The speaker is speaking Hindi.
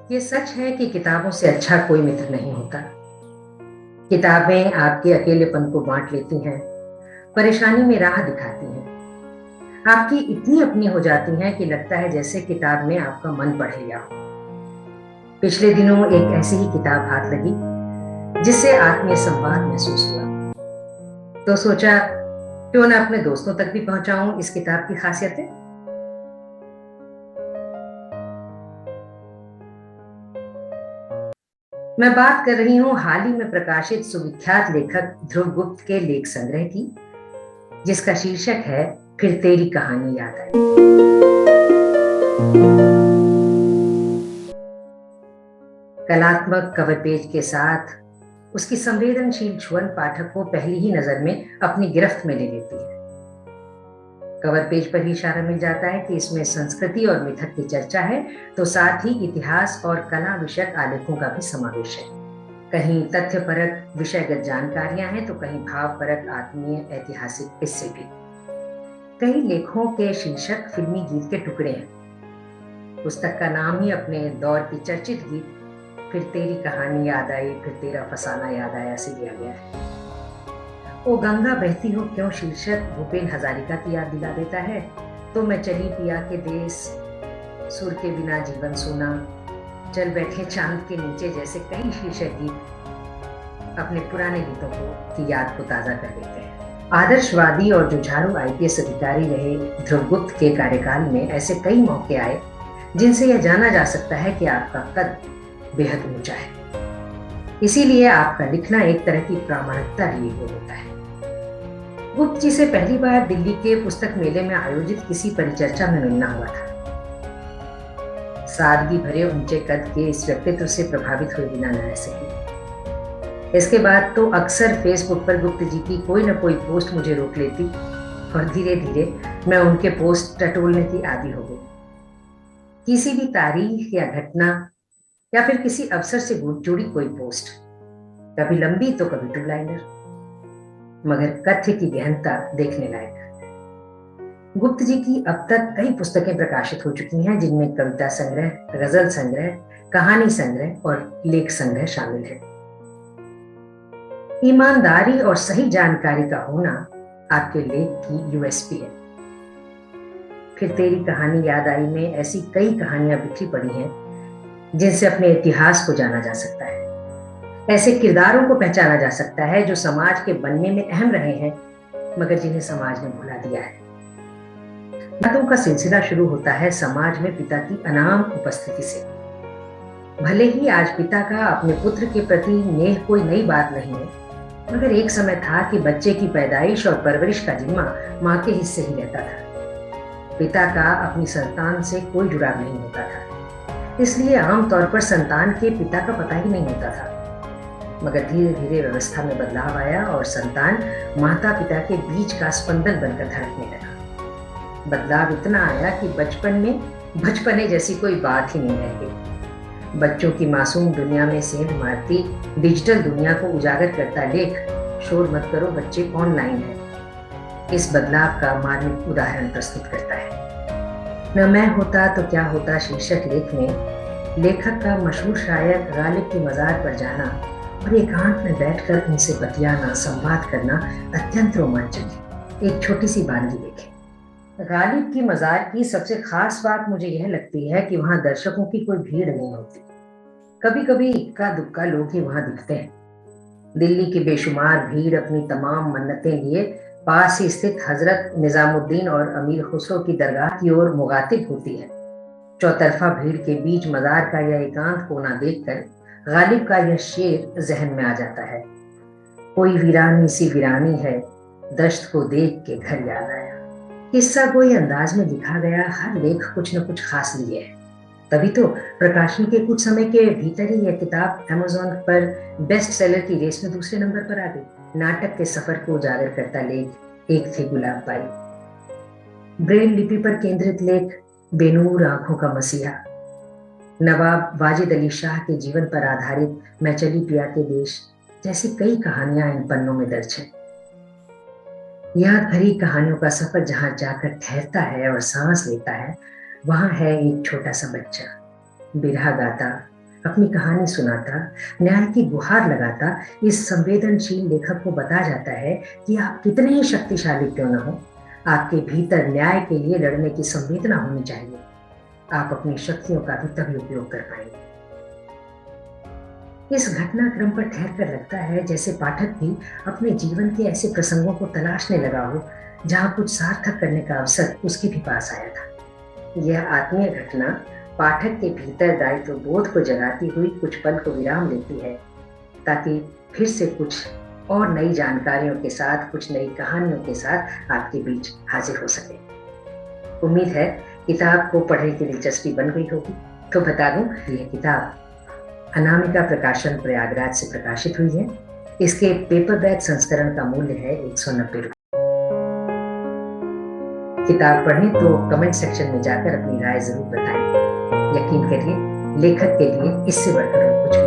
ये सच है कि किताबों से अच्छा कोई मित्र नहीं होता। किताबें आपके अकेलेपन को बांट लेती हैं, परेशानी में राह दिखाती हैं, आपकी इतनी अपनी हो जाती हैं कि लगता है जैसे किताब ने आपका मन पढ़ लिया हो। पिछले दिनों एक ऐसी ही किताब हाथ लगी जिससे आत्मीय संवाद महसूस हुआ, तो सोचा क्यों ना अपने दोस्तों तक भी पहुंचाऊं इस किताब की खासियतें। मैं बात कर रही हूं हाल ही में प्रकाशित सुविख्यात लेखक ध्रुव गुप्त के लेख संग्रह की, जिसका शीर्षक है फिर तेरी कहानी याद आई। कलात्मक कवर पेज के साथ उसकी संवेदनशील छुअन पाठक को पहली ही नजर में अपनी गिरफ्त में ले लेती है। कवर पेज पर ही इशारा मिल जाता है कि इसमें संस्कृति और मिथक की चर्चा है, तो साथ ही इतिहास और कला विषयक आलेखों का भी समावेश है। कहीं तथ्यपरक विषयगत जानकारियां हैं, तो कहीं भावपरक आत्मीय ऐतिहासिक किस्से भी। कई लेखों के शीर्षक फिल्मी गीत के टुकड़े हैं। पुस्तक का नाम ही अपने दौर की चर्चित गीत फिर तेरी कहानी याद आई, फिर तेरा फसाना याद आया से लिया गया है। ओ गंगा बहती हो क्यों शीर्षक भूपेन हजारिका की याद दिला देता है, तो मैं चली पिया के देश, सुर के बिना जीवन सोना, चल बैठे चांद के नीचे जैसे कई शीर्षक गीत अपने पुराने गीतों की याद को ताजा कर देते हैं। आदर्शवादी और जुझारू आईपीएस अधिकारी रहे ध्रुव गुप्त के कार्यकाल में ऐसे कई मौके आए जिनसे यह जाना जा सकता है कि आपका कद बेहद ऊंचा है। इसीलिए आपका लिखना एक तरह की प्रामाणिकता लिए हुए होता है। गुप्त जी से पहली बार दिल्ली के पुस्तक मेले में आयोजित किसी परिचर्चा में मिलना हुआ था। सादगी भरे ऊंचे कद के इस व्यक्तित्व से प्रभावित हुए बिना न रह सकी। इसके बाद तो अक्सर फेसबुक पर गुप्त जी की कोई न कोई पोस्ट मुझे रोक लेती और धीरे धीरे मैं उनके पोस्ट टटोलने की आदी हो गई। किसी भी तारीख या घटना या फिर किसी अवसर से जुड़ी कोई पोस्ट, कभी लंबी तो कभी टू लाइनर, मगर कथ्य की गहनता देखने लायक। गुप्त जी की अब तक कई पुस्तकें प्रकाशित हो चुकी हैं, जिनमें कविता संग्रह, गजल संग्रह, कहानी संग्रह और लेख संग्रह शामिल है। ईमानदारी और सही जानकारी का होना आपके लेख की यूएसपी है। फिर तेरी कहानी याद आई में ऐसी कई कहानियां बिखरी पड़ी हैं जिनसे अपने इतिहास को जाना जा सकता है। ऐसे किरदारों को पहचाना जा सकता है जो समाज के बनने में अहम रहे हैं, मगर जिन्हें समाज ने भुला दिया है। बातों का सिलसिला शुरू होता है समाज में पिता की अनाम उपस्थिति से। भले ही आज पिता का अपने पुत्र के प्रति नेह कोई नई बात नहीं है, मगर एक समय था कि बच्चे की पैदाइश और परवरिश का जिम्मा माँ के हिस्से ही रहता था। पिता का अपनी संतान से कोई जुड़ाव नहीं होता था, इसलिए आमतौर पर संतान के पिता का पता ही नहीं होता था। मगर धीरे धीरे व्यवस्था में बदलाव आया और संतान माता पिता के बीच का स्पंदन बनकर धड़कने लगा। बदलाव इतना आया कि बचपन में बचपने जैसी कोई बात ही नहीं रह गई। बच्चों की मासूम दुनिया में सेंध मारती डिजिटल दुनिया को उजागर करता लेख शोर मत करो बच्चे ऑनलाइन है, इस बदलाव का मार्मिक उदाहरण प्रस्तुत करता है। न मैं होता तो क्या होता शीर्षक लेख में लेखक का मशहूर शायर गालिब की मज़ार पर जाना और एकांत में बैठकर उनसे बतियाना, संवाद करना अत्यंत रोमांचक है। एक छोटी सी बानगी देखें। गालिब की मज़ार की सबसे खास बात मुझे यह लगती है कि वहां दर्शकों की कोई भीड़ नहीं होती। कभी कभी इक्का दुक्का लोग ही वहां दिखते हैं। दिल्ली की बेशुमार भीड़ अपनी तमाम मन्नतें लिए पास ही स्थित हजरत निजामुद्दीन और अमीर खुसरो की दरगाह की ओर मुगातिब होती है। चौतरफा भीड़ के बीच मज़ार का यह एकांत कोना देखकर गालिब का यह शेर जहन में आ जाता है, कोई वीरानी सी वीरानी है, दश्त को देख के घर याद आया। किस्सा कोई अंदाज में लिखा गया हर लेख कुछ न कुछ खास लिए है। तभी तो प्रकाशन के कुछ समय के भीतर ही यह किताब अमेज़न पर बेस्ट सेलर की रेस में दूसरे नंबर पर आ गई। नाटक के सफर को उजागर करता लेख एक थी गुलाब बाई, ब्रेल लिपि पर केंद्रित लेख बेनूर आंखों का मसीहा, नवाब वाजिद अली शाह के जीवन पर आधारित मैं चली पिया के देश जैसी कई कहानियां इन पन्नों में दर्ज है। याद भरी कहानियों का सफर जहां जाकर ठहरता है और सांस लेता है, वहां है एक छोटा सा बच्चा बिरहा गाता अपनी कहानी सुनाता, न्याय की गुहार लगाता इस संवेदनशील लेखक को बता जाता है कि आप कितने ही शक्तिशाली क्यों न हो, आपके भीतर न्याय के लिए लड़ने की संवेदना होनी चाहिए। आप अपनी शक्तियों का भी तभी उपयोग कर पाएंगे। इस घटनाक्रम पर ठहर कर लगता है जैसे पाठक भी अपने जीवन के ऐसे प्रसंगों को तलाशने लगा हो जहां कुछ सार्थक करने का अवसर उसके भी पास आया था। यह आत्मीय घटना पाठक के भीतर दायित्व बोध को जगाती हुई कुछ पल को विराम लेती है, ताकि फिर से कुछ और नई जानकारियों के साथ, कुछ नई कहानियों के साथ आपके बीच हाजिर हो सके। उम्मीद है किताब को पढ़ने की दिलचस्पी बन गई होगी। तो बता दूं, यह किताब अनामिका प्रकाशन प्रयागराज से प्रकाशित हुई है। इसके पेपरबैक संस्करण का मूल्य है 190 रुपये। किताब पढ़ें तो कमेंट सेक्शन में जाकर अपनी राय जरूर बताएं। यकीन करिए, लेखक के लिए इससे बढ़कर कुछ